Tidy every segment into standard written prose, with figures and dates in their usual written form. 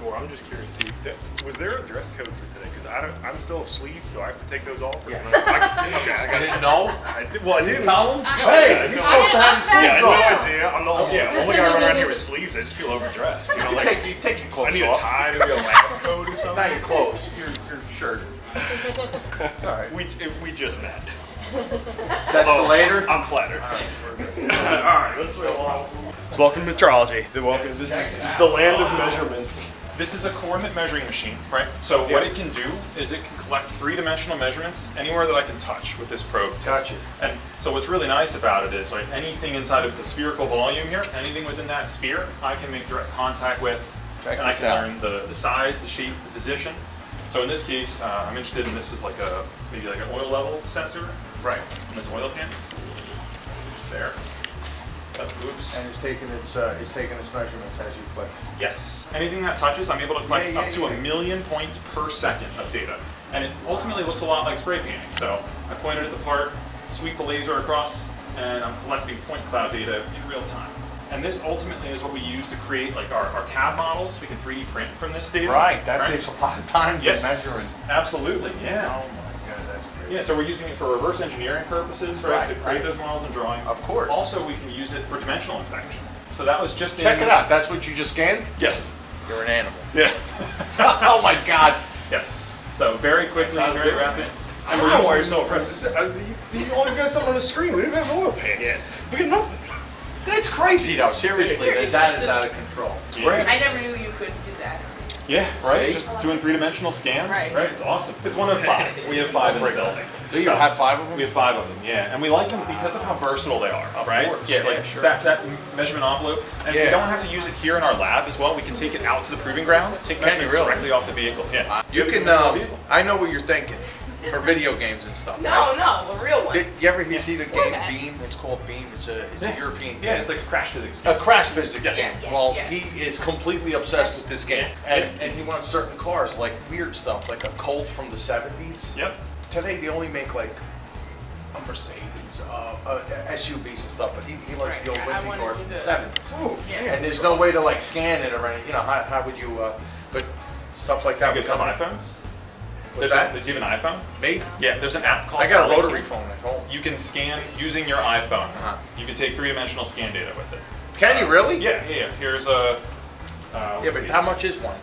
before. I'm just curious too. Was there a dress code for today? Because I'm still sleeves. Do I have to take those off? Or Yeah. I didn't know? Well, I didn't. Tell him? Hey, you're supposed to have your Yeah, sleeves I on. no idea. I'm the only guy running around here with sleeves. I just feel overdressed. You know, like Take your clothes I need a off. tie, maybe a lab coat or something. Not your clothes, your shirt. It's all right. We just met. That's for later? I'm flattered. All right, let's go on. So welcome to metrology. This is the land of measurements. This is a coordinate measuring machine, right? So what it can do is it can collect three-dimensional measurements anywhere that I can touch with this probe. Touch it. And so what's really nice about it is like anything inside of it's a spherical volume here, anything within that sphere, I can make direct contact with, and I can learn the size, the shape, the position. So in this case, I'm interested in this is like maybe like an oil level sensor. Right. In this oil can. Just there. Oops. And it's taking its measurements as you click. Yes. Anything that touches, I'm able to collect up to 1 million points per second of data. And it ultimately looks a lot like spray painting. So I pointed at the part, sweep the laser across, and I'm collecting point cloud data in real time. And this ultimately is what we use to create like our CAD models. We can 3D print from this data. Right, that saves a lot of time for yes, measuring. Absolutely, yeah. Oh my God, that's great. Yeah, so we're using it for reverse engineering purposes, right? To create those models and drawings. Of course. Also, we can use it for dimensional inspection. So that was just Check it out, that's what you just scanned? Yes. You're an animal. Yeah. Oh my God. Yes. So very quickly, That's very good, rapid. man. And I don't know why you're using so impressed. You always got something on the screen. We didn't have an oil pan yet. We got nothing. That's crazy though, seriously, that is out of control. It's great. I never knew you could do that. Yeah, right. See? Just doing three-dimensional scans. Right. It's awesome. It's one of 5. We have 5 in the building. Do you have 5 of them? We have 5 of them, yeah. And we like them because of how versatile they are, right? course. Yeah, like Yeah, sure. that measurement envelope. And we don't have to use it here in our lab as well. We can take it out to the proving grounds, take measurements really? directly off the vehicle. Yeah. You can, I know what you're thinking, for video games and stuff. No, right? no, a real one. Did you ever see the game Okay. Beam? It's called Beam. It's a European game. Yeah, it's like a crash physics. A crash physics Yes. game. Yes, Well, yes. he is completely obsessed with this game, and he wants certain cars, like weird stuff, like a Colt from the '70s. Yep. Today they only make like a Mercedes, SUVs and stuff, but he likes the old Right, I Wimpy wanted cars to from the do '70s. Oh, Yeah. And there's no way to like scan it or anything. You know, how would you? But stuff like that. You guys have iPhones? What's that? Did you have an iPhone? Me? Yeah, there's an app called I got a Dorman. rotary phone at home. You can scan using your iPhone. Uh-huh. You can take three-dimensional scan data with it. Can you really? Yeah. Here's a. Yeah, let's but see. how much is one?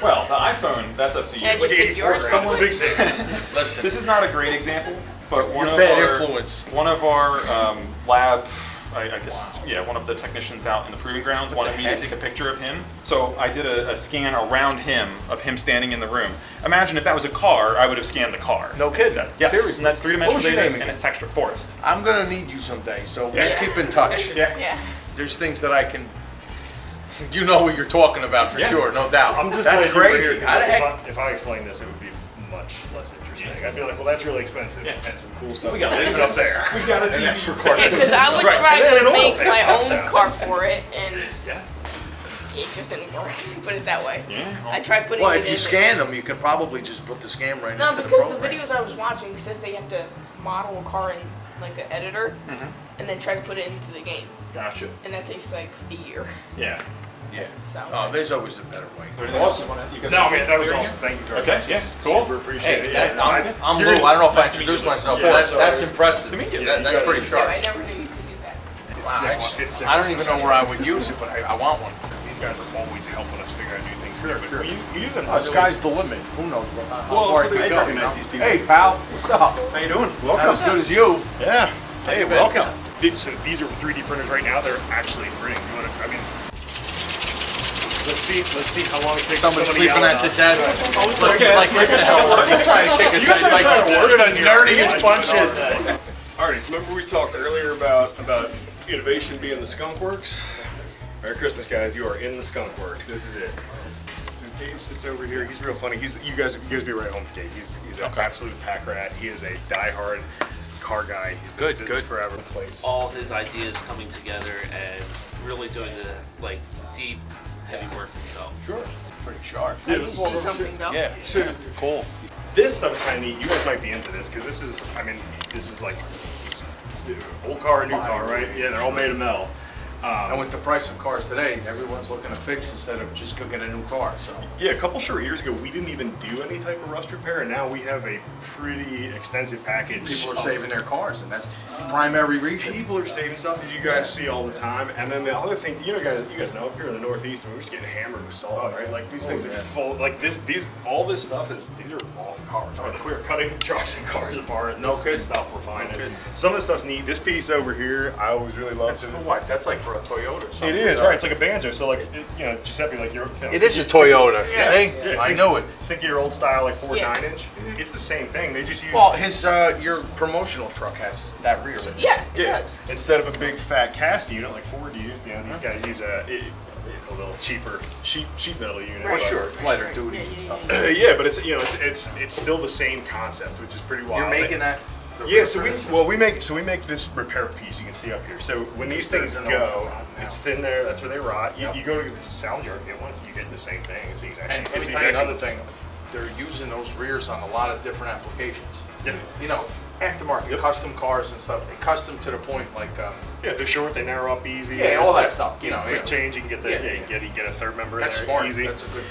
Well, the iPhone, that's up to you. Can I just take yours? Someone- It's a big savings. Listen, This is not a great example, but one you're of bad our influence. one of our lab, I guess, yeah, one of the technicians out in the proving grounds wanted me to heck? take a picture of him. So I did a scan around him of him standing in the room. Imagine if that was a car, I would have scanned the car. No kidding. instead. Yes, Seriously. and that's three-dimensional What was your data name and again? it's texture forest. I'm gonna need you someday, so Yeah. we'll keep in touch. Yeah. Yeah. There's things that I can. You know what you're talking about for Yeah. sure, no doubt. I'm just That's glad you were crazy. here, 'cause How the heck? if I explained this, it would be much less interesting. I feel like, well, that's really expensive Yeah. and some cool stuff. We got Leave lasers it up there. We got a TV recorder. Yeah, because I would Right. try And then to an oil make pan my pops own out. car for it, and Yeah. it just didn't work. Put it that way. Yeah. I tried putting Well, it if you in. scan them, you can probably just put the scan right No, into the because the program. videos I was watching says they have to model a car in like an editor, and then try to put it into the game, Gotcha. and that takes like a year. Yeah. Yeah. So. Oh, there's always a better way. Awesome. No, man, that was awesome. Thank you very Okay, much. yeah, It's cool. Super appreciate Hey, it. that, Yeah. I'm You're- Lou. I don't know if I nice to meet introduced you. myself, Yeah, but so- that's impressive. Nice to meet you. That's You pretty guys- So sharp. I never knew you could do that. I don't even know where I would use it, but I want one. These guys are always helping us figure out new things. Sure, sure. You use it. Oh, sky's the limit. Who knows how Well, far so it could they go, recognize you know? these people. Hey, pal. What's up? How you doing? Not as good as you. Yeah. Hey, been? welcome. So these are 3D printers right now. They're actually printing. I mean, let's see how long it takes. Someone's somebody sleeping out. at the desk. Okay. Like, what the hell? He's trying to kick us You guys out. are Like, trying to work it on your nerdiest bunch of. Alrighty, so remember we talked earlier about innovation being the skunk works? Merry Christmas, guys. You are in the skunk works. This is it. So Dave sits over here. He's real funny. You guys be right home with Dave. He's an absolute pack rat. He is a diehard car guy. He's been in business forever. Place. All his ideas coming together and really doing the like deep, heavy work himself. Sure. Pretty sharp. You see something though? Yeah. Cool. This stuff is kind of neat. You guys might be into this because this is like old car, new car, right? Yeah, they're all made of metal. And with the price of cars today, everyone's looking to fix instead of just go get a new car, so. Yeah, a couple short years ago, we didn't even do any type of rust repair, and now we have a pretty extensive package. People are of- saving their cars, and that's primary reason. People are saving stuff, as you guys see all the time. And then the other thing, you guys know, if you're in the Northeast, we're just getting hammered with salt, right? Like these things are full. Like all this stuff these are off cars. Like, we're cutting trucks and cars apart. No kidding. This stuff we're finding. kidding. Some of the stuff's neat. This piece over here, I always really love. That's for what? That's like for a Toyota or something. It is right. It's like a banjo. So like Giuseppe, like your. It is a Toyota, Yeah. see? Yeah, I knew it. Think of your old style like Ford Yeah. 9-inch. It's the same thing. They just use. Well, your promotional truck has that rear. Yeah, it Yeah. does. Instead of a big fat cast unit like Ford used, these guys use a little cheaper sheet metal unit. Well, but- sure, it's lighter duty and stuff. Yeah, but it's still the same concept, which is pretty wild. You're making that? Yeah, so we make this repair piece you can see up here. So when these things go, it's thin there. That's where they rot. You go to the salvage yard, get one, you get the same thing. It's exactly. And let me tell you another thing, they're using those rears on a lot of different applications. Yeah. You know, aftermarket, custom cars and stuff, they custom to the point like, Yeah, they're short. They narrow up easy. yeah, all that stuff, you know. Quick change, you can get the Yeah. you get a third member That's in there smart, easy. that's a good.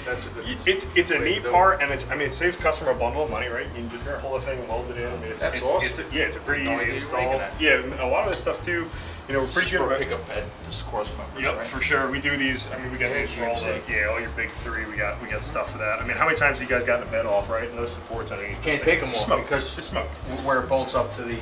It's a way to neat do it. part, and it saves customer a bundle of money, right? You can just grab a whole thing and weld it in. I mean, That's awesome. It's a pretty No easy idea you were install. making that. Yeah, a lot of this stuff too. We're pretty good For a about. pickup bed, just cross members, Yep, right? for sure. We do these. I mean, we got Yeah, these for all GMC. all your big three. We got stuff for that. I mean, how many times have you guys gotten the bed off, right? And those supports underneath. Can't take them off Smoke. because It's smoke. where it bolts up to the,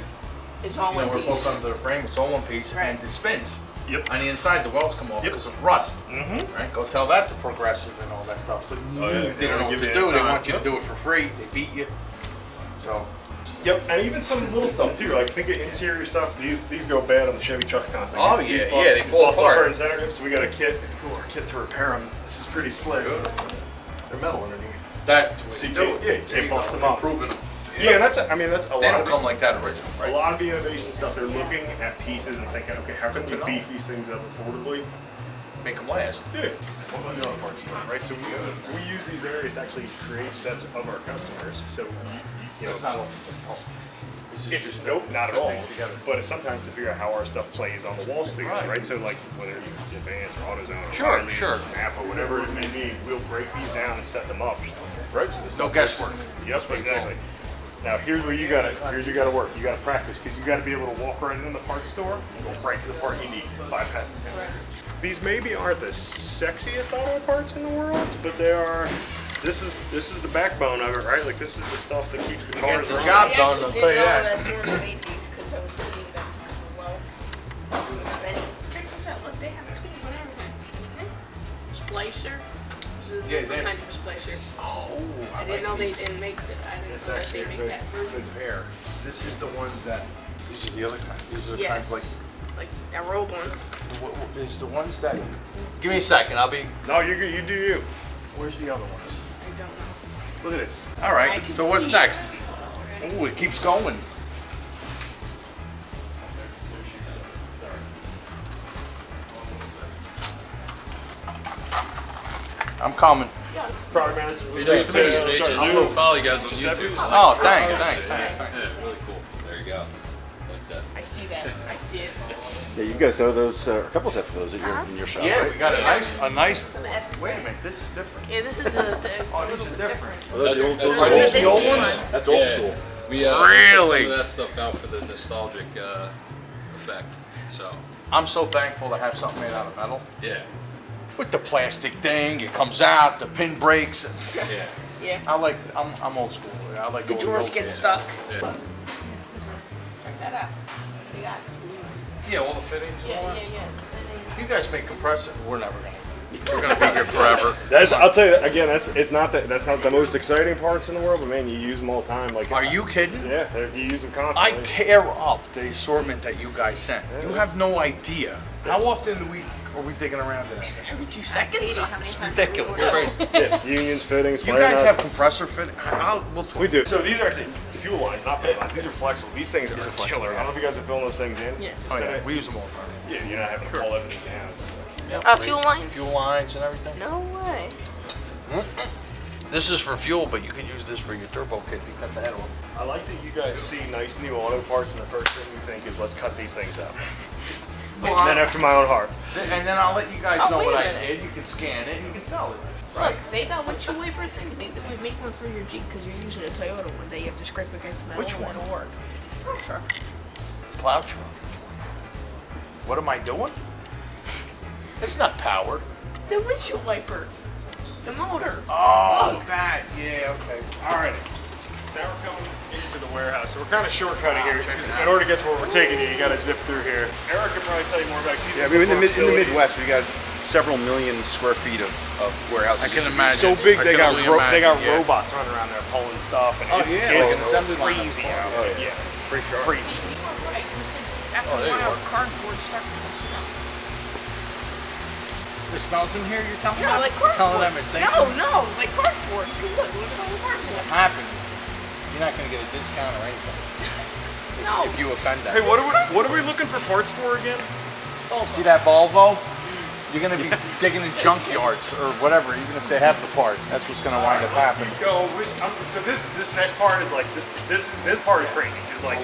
It's all one where it bolts piece. under the frame, it's all one piece, Right. and it spins. Yep. On the inside, the welds come off Yep. because of rust. Mm-hmm. Right? Go tell that to Progressive and all that stuff. So Oh, yeah. they don't know what Give to you do. a They time. want you to Yep. do it for free. They beat you. So Yep, and even some little stuff too. Like think of interior stuff. These go bad on the Chevy trucks constantly. Oh, These yeah, bust- yeah, they fall bust the apart. front and center. So we got a kit. It's cool. Our kit to repair them. This is pretty slick. Beautiful. They're metal underneath. that's the way So to you do can't- it. yeah, you There can't bust go. them up. Improving them. Yeah, and that's a They lot don't of come like that original, a right? lot of the innovation stuff. They're looking at pieces and thinking, okay, how can Good we to know. beef these things up affordably? Make them last. Yeah, what about the other parts of it, right? So we use these areas to actually create sets of our customers. So you know, It's not all. This is it's just nope, not at put all. things together. But it's sometimes to figure out how our stuff plays on the wall sleeves, Right. right? So like whether it's Advance or AutoZone, or Sure, Riley's, sure. or Napa, whatever it may be, we'll break these down and set them up, right? So this No guesswork. Yep, exactly. Now here's where you gotta work. You gotta practice because you gotta be able to walk right in the parts store and go right to the part you need, bypass the pin. These maybe aren't the sexiest auto parts in the world, but they are. This is the backbone of it, right? Like this is the stuff that keeps the cars the running. job I done, actually I'll didn't tell you know that. Dorman made these because I was reading them low. Check this out, look, they have tools and everything. Splicer. This is a Yeah, different they- kind of a splicer. Oh, I didn't know they didn't make that. I didn't It's know that actually they a make that version. good pair. This is the ones that. These are the other kind. These are the kinds Yes. Like that rolled one. is the ones that. Give me a second. I'll be. No, you're good. You do you. Where's the other ones? I don't know. Look at this. All right. I can So what's see. next? Oh, it keeps going. I'm coming. Product manager. How you doing? Nice to meet you. Nice to meet you. Sorry, I'm Lou. gonna follow you guys on Giuseppe. YouTube. Oh, thanks. Yeah, really cool. There you go. Like that. I see that. I see it. Yeah, you guys have those, a couple sets of those in your shop, Yeah, right? we got a nice. Wait a minute. This is different. Yeah, this is a Oh, little these are bit different. Are those the old, That's- Are these the old Vintage ones? ones. That's old Yeah. school. We put Really? some of that stuff out for the nostalgic effect. So I'm so thankful to have something made out of metal. yeah, With the plastic thing, it comes out, the pin breaks. yeah. Yeah. I'm old school. I like The going drawers old get school. stuck. Yeah. Check that out. We got. Yeah, all the fittings and all Yeah, that. yeah, yeah. You guys make compressor. We're never gonna. We're gonna be here forever. I'll tell you again. That's not the most exciting parts in the world, but man, you use them all the time. Like, Are you kidding? Yeah, you use them I constantly. tear up the assortment that you guys sent. You have no idea. How often are we digging around in that? Every 2 seconds. It's ridiculous. Crazy. Yeah, unions, fittings. You flare guys have nuts. compressor fit. We'll talk. We do. So these are actually fuel lines, not pit lines. These are flexible. These things are killer. I don't know if you guys have filmed those things in. Yeah. Oh, Instead yeah, of- we use them all the time. yeah, you're not having to pull everything down. It's, Fuel line? Fuel lines and everything. No way. This is for fuel, but you can use this for your turbo kit if you cut the head off. I like that you guys see nice new auto parts, and the first thing you think is, let's cut these things up. Men after my own heart. And then I'll let you guys Oh, know wait what a I minute. did. You can scan it and you can sell it. Look, they got windshield wiper thing. Maybe we make one for your Jeep because you're using a Toyota one day. You have to scrape against metal. Which and one? it'll work. Sure. Plow truck. What am I doing? It's not powered. The windshield wiper. The motor. Oh, that. Yeah, okay. Alrighty. Now we're coming into the warehouse. So we're kind of shortcutting here because in order to get to where we're taking you, you got to zip through here. Eric can probably tell you more about it. 'Cause he Yeah, I does mean, in the some Midwest, we got several million square feet of warehouses. I can imagine. So big I they can got only they got imagine, yeah. robots running around there pulling stuff, and Oh, it's yeah, it's like an assembly line. crazy out Oh, there. yeah. Yeah, Pretty sure. crazy. You were right. You said after Oh, there a you while, are. cardboard starts to smell. It smells in here. You're telling Yeah, them? like You're telling cardboard. them it's things. No, like cardboard. Because look at all the parts in What it. happens? You're not gonna get a discount or anything No. if you offend them. Hey, what are we looking for parts for again? Oh, see that Volvo? You're gonna be digging in junkyards or whatever, even if they have the part. That's what's gonna wind up happening. Go. So this next part is like this part is crazy. It's like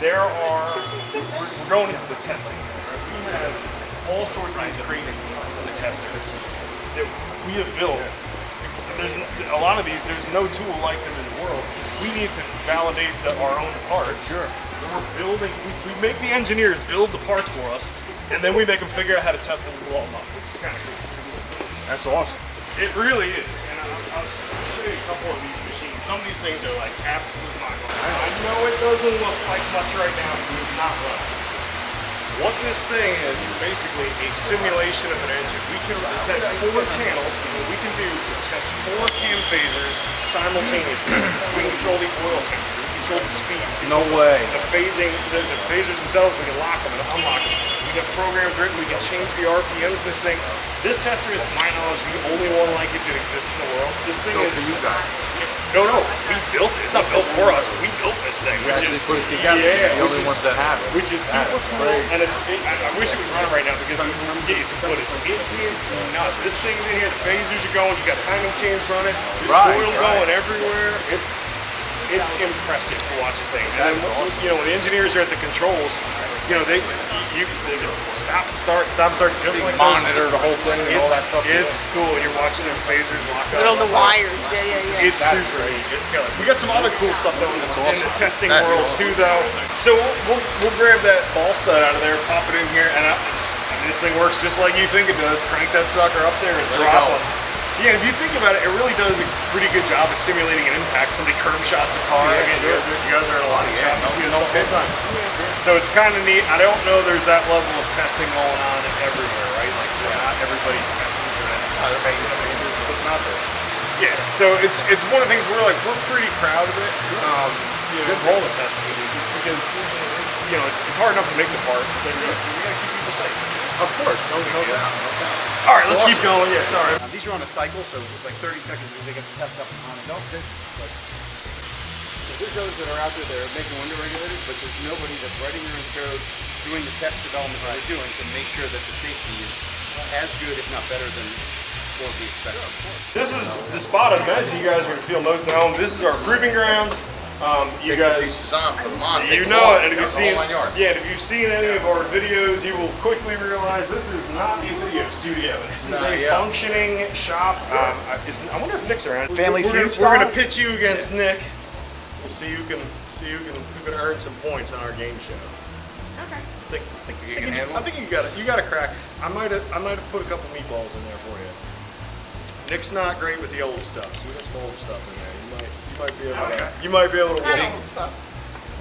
there are we're going into the testing. Right? We have all sorts of these crazy testers that we have built. There's a lot of these. There's no tool like them in the world. We need to validate our own parts. Sure. So we're building. We make the engineers build the parts for us, and then we make them figure out how to test them and blow them up, which is kind of cool. That's awesome. It really is. And I'll show you a couple of these machines. Some of these things are like absolute mind-blowing. I know it doesn't look like much right now because it's not running. What this thing is basically a simulation of an engine. We can test 4 channels, and what we can do is test 4 cam phasers simultaneously. We can control the oil temperature, we can control the speed. No way. The phasing, the phasers themselves, we can lock them and unlock them. We got programs written, we can change the RPMs of this thing. This tester is, to my knowledge, the only one like it that exists in the world. This thing is... for you guys. No, we built it. It's not built for us. We built this thing, You which actually is put it together. yeah, You're the which only is ones that have it. which is That super is cool. great. And I wish it was running right now because we can get you some footage. It is nuts. This thing's in here. The phasers are going. You got timing chains running. There's Right, oil right. going everywhere. It's impressive to watch this thing. And then when the engineers are at the controls, they can stop and start just like Monitor the whole thing and all that stuff. It's cool. You're watching their phasers lock up. Little the wires. Yeah. It's super neat. It's killer. We got some other cool stuff though in the testing world too, though. So we'll grab that ball stud out of there, pop it in here, and this thing works just like you think it does. Crank that sucker up there and Let it drop go. them. Yeah, if you think about it, it really does a pretty good job of simulating an impact. Somebody curb shots a car. Yeah, I mean, sure. you guys are in a lot of shots. You see this no stuff all the kidding. time. So it's kind of neat. I don't know there's that level of testing going on everywhere, right? Like not everybody's testing for that same thing. Yeah, so it's one of the things we're pretty proud of it. Good role of testing we do, just because it's hard enough to make the part, but then we gotta keep people safe. Of course, no doubt. All right, let's keep going. Yeah, sorry. These are on a cycle, so it's like 30 seconds they get the test up and on and off. There's those that are out there that are making window regulators, but there's nobody that's writing their own code, doing the test development that they're doing to make sure that the safety is as good, if not better, than what would be expected. This is the spot I imagine you guys are gonna feel most at home. This is our proving grounds. You Take the guys, pieces on, put them on, take you them know off, it, and if you've the whole seen, 9 yards. yeah, and if you've seen any of our videos, you will quickly realize this is not a video studio. This is a functioning shop. I wonder if Nick's around. Family we're feud gonna style? pitch you against Nick. We'll see who can earn some points on our game show. Okay. I think you got it. You got a crack. I might have put a couple meatballs in there for you. Nick's not great with the old stuff, so we got some old stuff in there. You might be able to Kind win. of stuff.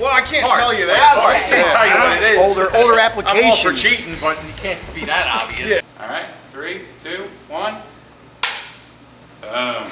Well, I can't Parts. tell you that. I can't tell you what it is. Older I'm all applications. for cheating, but you can't be that obvious. All right, 3, 2, 1. Boom.